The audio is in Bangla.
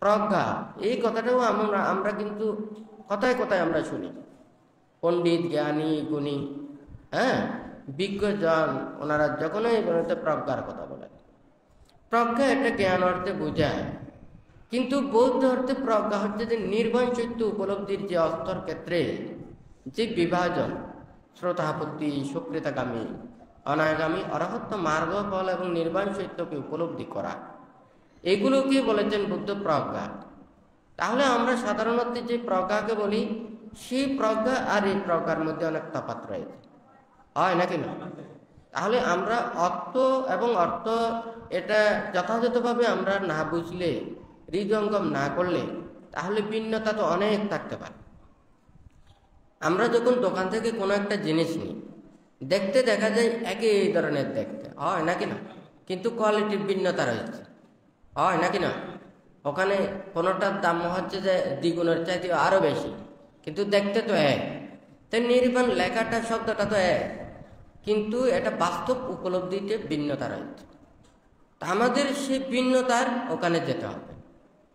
প্রজ্ঞা, এই কথাটাও আমরা আমরা কিন্তু কথায় কথায় আমরা শুনি। পণ্ডিত, জ্ঞানী, গুণী, হ্যাঁ, বিজ্ঞজন, ওনারা যখনই প্রজ্ঞার কথা বলেন, প্রজ্ঞা এটা জ্ঞান অর্থে বোঝায়। কিন্তু বৌদ্ধ অর্থে প্রজ্ঞা হচ্ছে যে নির্বাণ সত্য উপলব্ধির যে অস্তর ক্ষেত্রে যে বিভাজন, শ্রোতাপত্তি, সুকৃতাগামী, অনাগামী, অরহত্ব, মার্গ ফল এবং নির্বাণ সত্যকে উপলব্ধি করা, এগুলোকে বলেছেন বুদ্ধ প্রজ্ঞা। তাহলে আমরা সাধারণত যে প্রজ্ঞাকে বলি, সেই প্রজ্ঞা আর এই প্রজ্ঞার মধ্যে অনেক তফাৎ রয়েছে, হয় নাকি না? তাহলে আমরা অর্থ এবং অর্থ এটা যথাযথভাবে আমরা না বুঝলে, হৃদয়ঙ্গম না করলে, তাহলে ভিন্নতা তো অনেক থাকতে পারে। আমরা যখন দোকান থেকে কোনো একটা জিনিস নিই, দেখতে দেখা যায় একই ধরনের দেখতে, হয় নাকি না? কিন্তু কোয়ালিটির ভিন্নতা রয়েছে, হয় নাকি না? ওখানে কোনোটার দাম হচ্ছে যে দ্বিগুণের চাইতে আরো বেশি, কিন্তু দেখতে তো এক। তাই নির্বাণ লেখাটা, শব্দটা তো এক, কিন্তু এটা বাস্তব উপলব্ধিতে ভিন্নতা রয়েছে। তা আমাদের সেই ভিন্নতার ওখানে যেতে হবে।